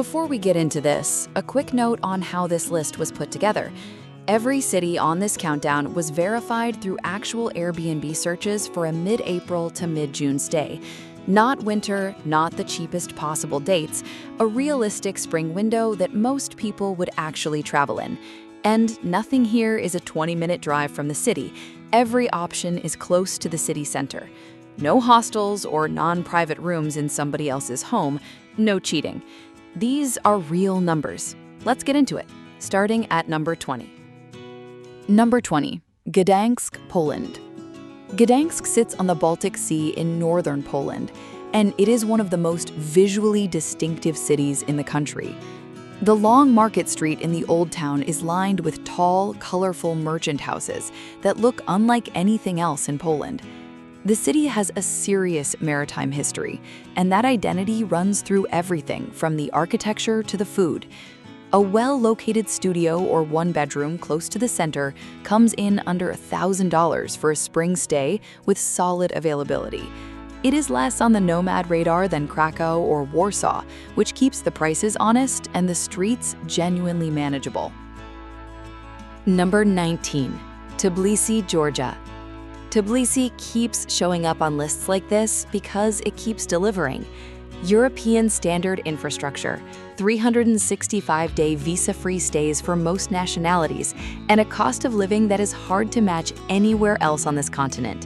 Before we get into this, a quick note on how this list was put together. Every city on this countdown was verified through actual Airbnb searches for a mid-April to mid-June stay. Not winter, not the cheapest possible dates, a realistic spring window that most people would actually travel in. And nothing here is a 20-minute drive from the city. Every option is close to the city center. No hostels or non-private rooms in somebody else's home, no cheating. These are real numbers. Let's get into it, starting at number 20. Number 20, Gdansk, Poland. Gdansk sits on the Baltic Sea in northern Poland, and it is one of the most visually distinctive cities in the country. The long market street in the old town is lined with tall, colorful merchant houses that look unlike anything else in Poland. The city has a serious maritime history, and that identity runs through everything from the architecture to the food. A well-located studio or one-bedroom close to the center comes in under $1,000 for a spring stay with solid availability. It is less on the Nomad radar than Krakow or Warsaw, which keeps the prices honest and the streets genuinely manageable. Number 19, Tbilisi, Georgia. Tbilisi keeps showing up on lists like this because it keeps delivering. European standard infrastructure, 365-day visa-free stays for most nationalities, and a cost of living that is hard to match anywhere else on this continent.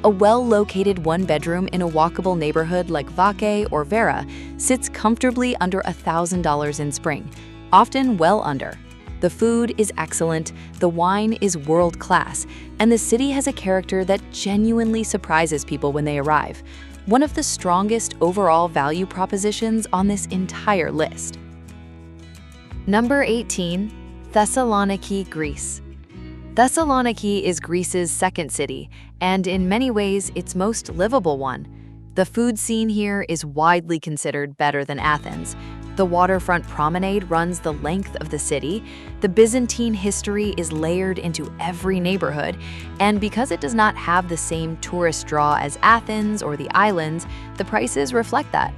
A well-located one-bedroom in a walkable neighborhood like Vaque or Vera sits comfortably under $1,000 in spring, often well under. The food is excellent, the wine is world-class, and the city has a character that genuinely surprises people when they arrive. One of the strongest overall value propositions on this entire list. Number 18, Thessaloniki, Greece. Thessaloniki is Greece's second city, and in many ways, its most livable one. The food scene here is widely considered better than Athens. The waterfront promenade runs the length of the city, the Byzantine history is layered into every neighborhood, and because it does not have the same tourist draw as Athens or the islands, the prices reflect that.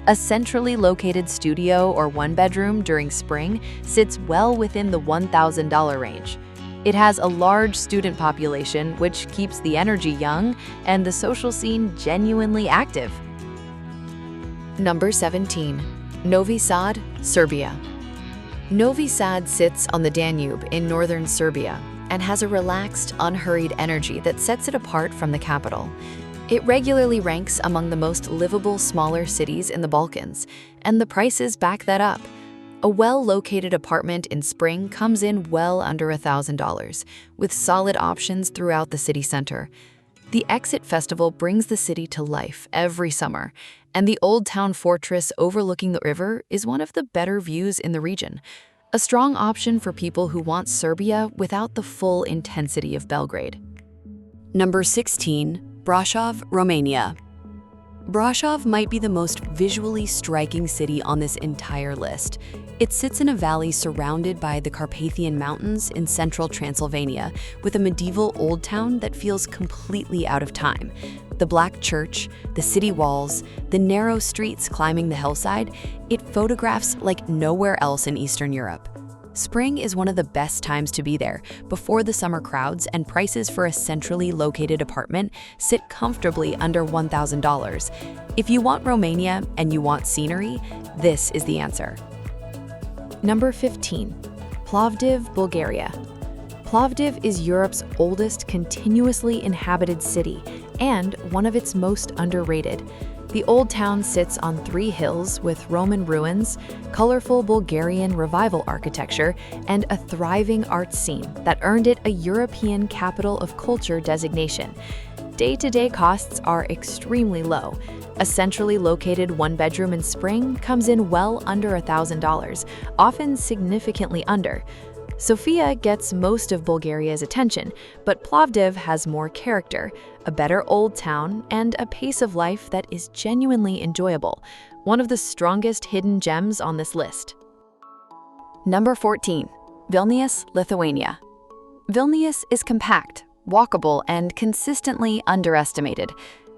A centrally located studio or one-bedroom during spring sits well within the $1,000 range. It has a large student population, which keeps the energy young and the social scene genuinely active. Number 17. Novi Sad, Serbia. Novi Sad sits on the Danube in northern Serbia and has a relaxed, unhurried energy that sets it apart from the capital. It regularly ranks among the most livable smaller cities in the Balkans, and the prices back that up. A well-located apartment in spring comes in well under $1,000, with solid options throughout the city center. The Exit Festival brings the city to life every summer, and the Old Town Fortress overlooking the river is one of the better views in the region. A strong option for people who want Serbia without the full intensity of Belgrade. Number 16, Brasov, Romania. Brasov might be the most visually striking city on this entire list. It sits in a valley surrounded by the Carpathian Mountains in central Transylvania, with a medieval old town that feels completely out of time. The black church, the city walls, the narrow streets climbing the hillside, it photographs like nowhere else in Eastern Europe. Spring is one of the best times to be there, before the summer crowds, and prices for a centrally located apartment sit comfortably under $1,000. If you want Romania and you want scenery, this is the answer. Number 15, Plovdiv, Bulgaria. Plovdiv is Europe's oldest continuously inhabited city and one of its most underrated. The old town sits on 3 hills with Roman ruins, colorful Bulgarian revival architecture, and a thriving art scene that earned it a European Capital of Culture designation. Day-to-day costs are extremely low. A centrally located one-bedroom in spring comes in well under $1,000, often significantly under. Sofia gets most of Bulgaria's attention, but Plovdiv has more character, a better old town, and a pace of life that is genuinely enjoyable, one of the strongest hidden gems on this list. Number 14, Vilnius, Lithuania. Vilnius is compact, walkable, and consistently underestimated.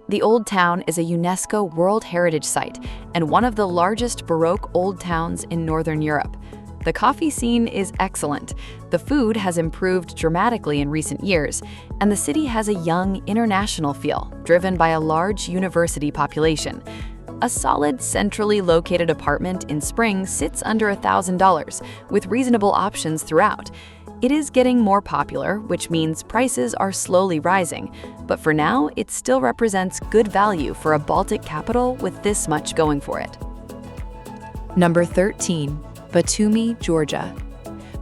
The Old Town is a UNESCO World Heritage Site and one of the largest Baroque old towns in Northern Europe. The coffee scene is excellent. The food has improved dramatically in recent years, and the city has a young, international feel, driven by a large university population. A solid, centrally located apartment in spring sits under $1,000, with reasonable options throughout. It is getting more popular, which means prices are slowly rising, but for now, it still represents good value for a Baltic capital with this much going for it. Number 13. Batumi, Georgia.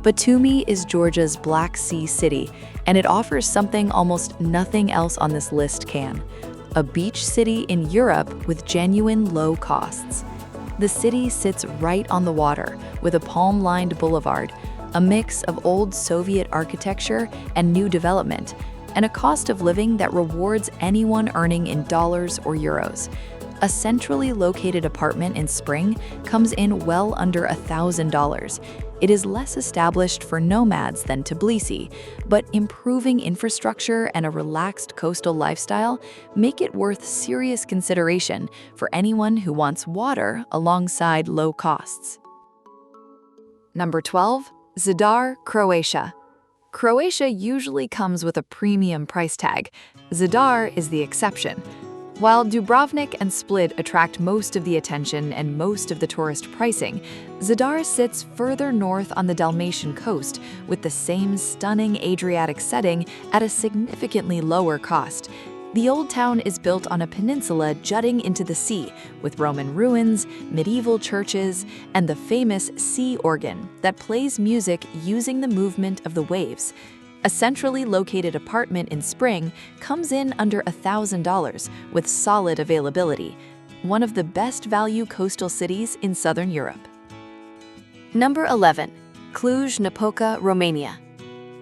Batumi is Georgia's Black Sea city, and it offers something almost nothing else on this list can: a beach city in Europe with genuine low costs. The city sits right on the water with a palm-lined boulevard, a mix of old Soviet architecture and new development, and a cost of living that rewards anyone earning in dollars or euros. A centrally located apartment in spring comes in well under $1,000. It is less established for nomads than Tbilisi, but improving infrastructure and a relaxed coastal lifestyle make it worth serious consideration for anyone who wants water alongside low costs. Number 12. Zadar, Croatia. Croatia usually comes with a premium price tag. Zadar is the exception. While Dubrovnik and Split attract most of the attention and most of the tourist pricing, Zadar sits further north on the Dalmatian coast with the same stunning Adriatic setting at a significantly lower cost. The old town is built on a peninsula jutting into the sea, with Roman ruins, medieval churches, and the famous sea organ that plays music using the movement of the waves. A centrally located apartment in spring comes in under $1,000 with solid availability, one of the best value coastal cities in Southern Europe. Number 11. Cluj-Napoca, Romania.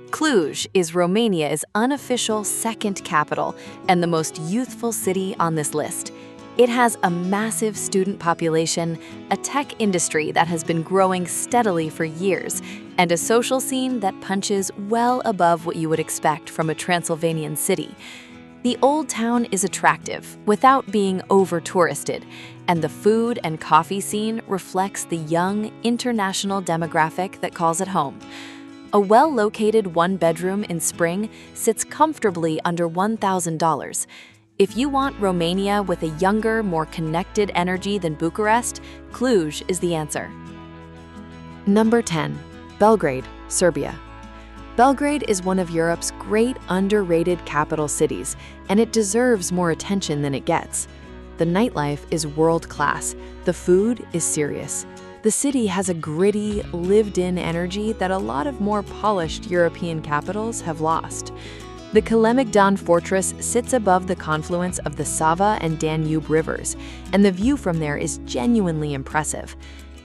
Cluj is Romania's unofficial second capital and the most youthful city on this list. It has a massive student population, a tech industry that has been growing steadily for years, and a social scene that punches well above what you would expect from a Transylvanian city. The old town is attractive without being over-touristed, and the food and coffee scene reflects the young, international demographic that calls it home. A well-located one-bedroom in spring sits comfortably under $1,000. If you want Romania with a younger, more connected energy than Bucharest, Cluj is the answer. Number 10. Belgrade, Serbia. Belgrade is one of Europe's great underrated capital cities, and it deserves more attention than it gets. The nightlife is world-class. The food is serious. The city has a gritty, lived-in energy that a lot of more polished European capitals have lost. The Kalemegdan fortress sits above the confluence of the Sava and Danube rivers, and the view from there is genuinely impressive.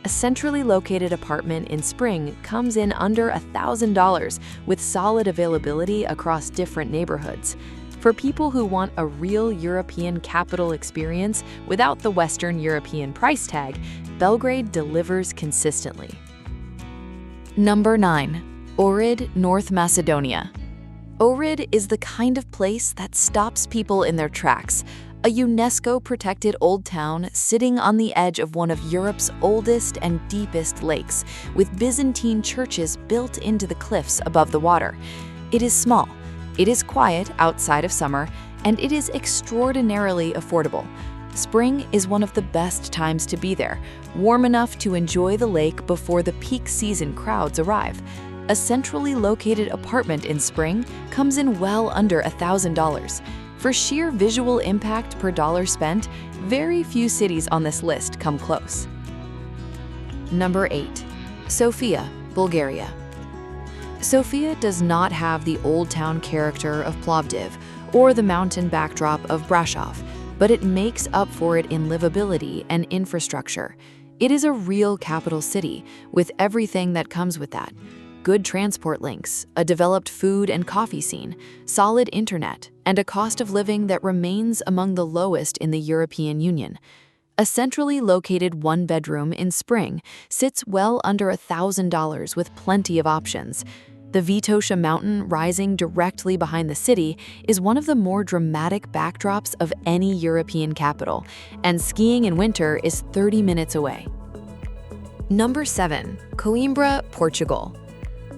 A centrally located apartment in spring comes in under $1,000 with solid availability across different neighborhoods. For people who want a real European capital experience without the Western European price tag, Belgrade delivers consistently. Number 9. Ohrid, North Macedonia. Ohrid is the kind of place that stops people in their tracks, a UNESCO-protected old town sitting on the edge of one of Europe's oldest and deepest lakes, with Byzantine churches built into the cliffs above the water. It is small, it is quiet outside of summer, and it is extraordinarily affordable. Spring is one of the best times to be there, warm enough to enjoy the lake before the peak season crowds arrive. A centrally located apartment in spring comes in well under $1,000. For sheer visual impact per dollar spent, very few cities on this list come close. Number 8. Sofia, Bulgaria. Sofia does not have the old town character of Plovdiv or the mountain backdrop of Brasov, but it makes up for it in livability and infrastructure. It is a real capital city with everything that comes with that. Good transport links, a developed food and coffee scene, solid internet, and a cost of living that remains among the lowest in the European Union. A centrally located one-bedroom in spring sits well under $1,000 with plenty of options. The Vitosha mountain rising directly behind the city is one of the more dramatic backdrops of any European capital, and skiing in winter is 30 minutes away. Number 7. Coimbra, Portugal.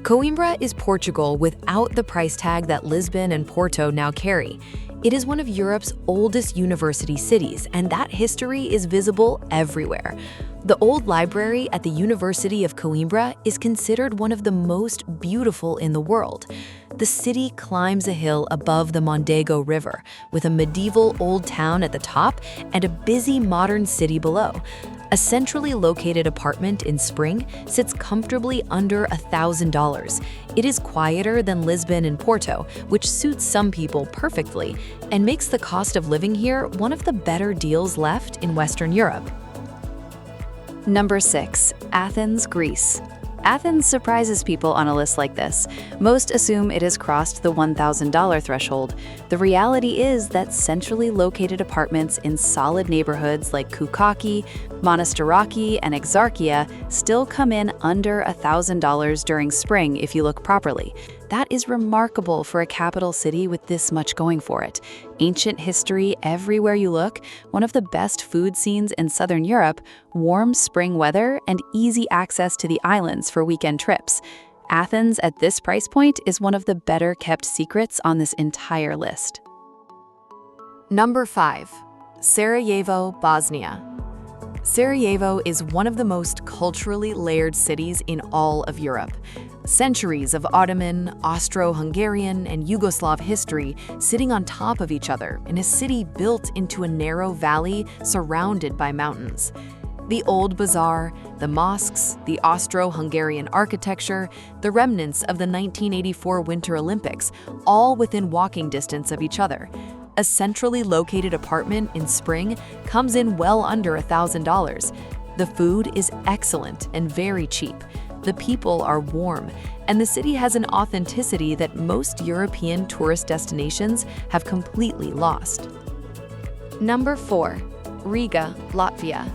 Coimbra is Portugal without the price tag that Lisbon and Porto now carry. It is one of Europe's oldest university cities, and that history is visible everywhere. The old library at the University of Coimbra is considered one of the most beautiful in the world. The city climbs a hill above the Mondego River, with a medieval old town at the top and a busy modern city below. A centrally located apartment in spring sits comfortably under $1,000. It is quieter than Lisbon and Porto, which suits some people perfectly, and makes the cost of living here one of the better deals left in Western Europe. Number 6. Athens, Greece. Athens surprises people on a list like this. Most assume it has crossed the $1,000 threshold. The reality is that centrally located apartments in solid neighborhoods like Koukaki, Monastiraki, and Exarchia still come in under $1,000 during spring if you look properly. That is remarkable for a capital city with this much going for it. Ancient history everywhere you look, one of the best food scenes in Southern Europe, warm spring weather, and easy access to the islands for weekend trips. Athens at this price point is one of the better kept secrets on this entire list. Number 5. Sarajevo, Bosnia. Sarajevo is one of the most culturally layered cities in all of Europe. Centuries of Ottoman, Austro-Hungarian, and Yugoslav history sitting on top of each other in a city built into a narrow valley surrounded by mountains. The old bazaar, the mosques, the Austro-Hungarian architecture, the remnants of the 1984 Winter Olympics, all within walking distance of each other. A centrally located apartment in spring comes in well under $1,000. The food is excellent and very cheap. The people are warm, and the city has an authenticity that most European tourist destinations have completely lost. Number 4. Riga, Latvia.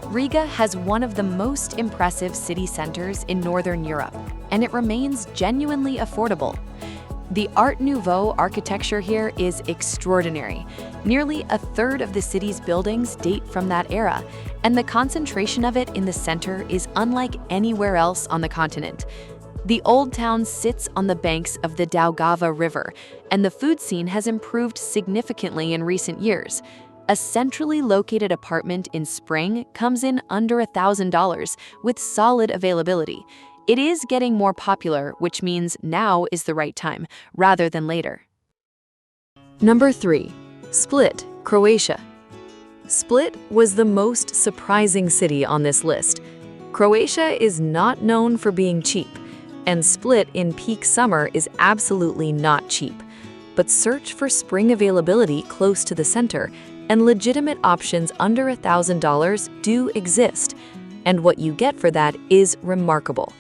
Riga has one of the most impressive city centers in Northern Europe, and it remains genuinely affordable. The Art Nouveau architecture here is extraordinary. Nearly a third of the city's buildings date from that era, and the concentration of it in the center is unlike anywhere else on the continent. The old town sits on the banks of the Daugava River, and the food scene has improved significantly in recent years. A centrally located apartment in spring comes in under $1,000 with solid availability. It is getting more popular, which means now is the right time, rather than later. Number 3. Split, Croatia. Split was the most surprising city on this list. Croatia is not known for being cheap, and Split in peak summer is absolutely not cheap. But search for spring availability close to the center, and legitimate options under $1,000 do exist. And what you get for that is remarkable.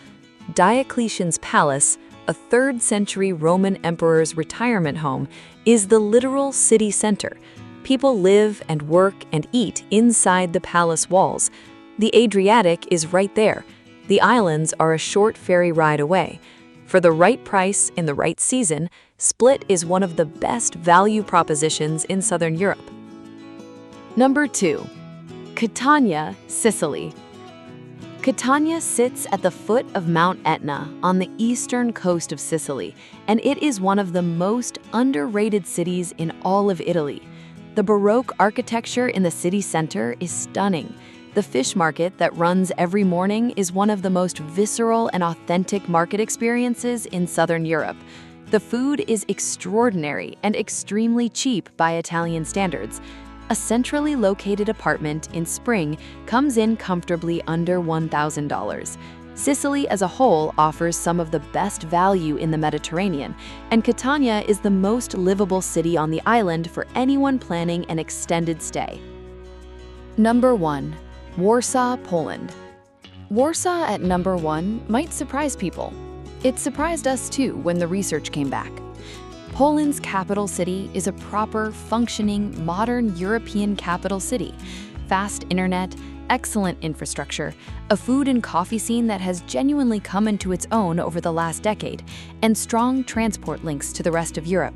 Diocletian's Palace, a 3rd century Roman emperor's retirement home, is the literal city center. People live and work and eat inside the palace walls. The Adriatic is right there. The islands are a short ferry ride away. For the right price in the right season, Split is one of the best value propositions in Southern Europe. Number 2. Catania, Sicily. Catania sits at the foot of Mount Etna on the eastern coast of Sicily, and it is one of the most underrated cities in all of Italy. The Baroque architecture in the city center is stunning. The fish market that runs every morning is one of the most visceral and authentic market experiences in Southern Europe. The food is extraordinary and extremely cheap by Italian standards. A centrally located apartment in spring comes in comfortably under $1,000. Sicily as a whole offers some of the best value in the Mediterranean, and Catania is the most livable city on the island for anyone planning an extended stay. Number 1. Warsaw, Poland. Warsaw at number 1 might surprise people. It surprised us too when the research came back. Poland's capital city is a proper, functioning, modern European capital city. Fast internet, excellent infrastructure, a food and coffee scene that has genuinely come into its own over the last decade, and strong transport links to the rest of Europe.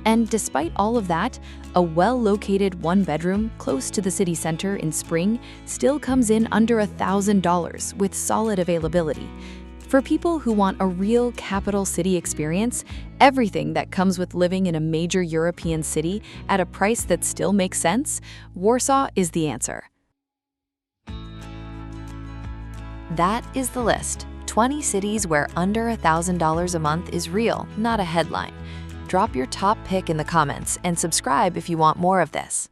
And despite all of that, a well-located one-bedroom close to the city center in spring still comes in under $1,000 with solid availability. For people who want a real capital city experience, everything that comes with living in a major European city at a price that still makes sense, Warsaw is the answer. That is the list. 20 cities where under $1,000 a month is real, not a headline. Drop your top pick in the comments and subscribe if you want more of this.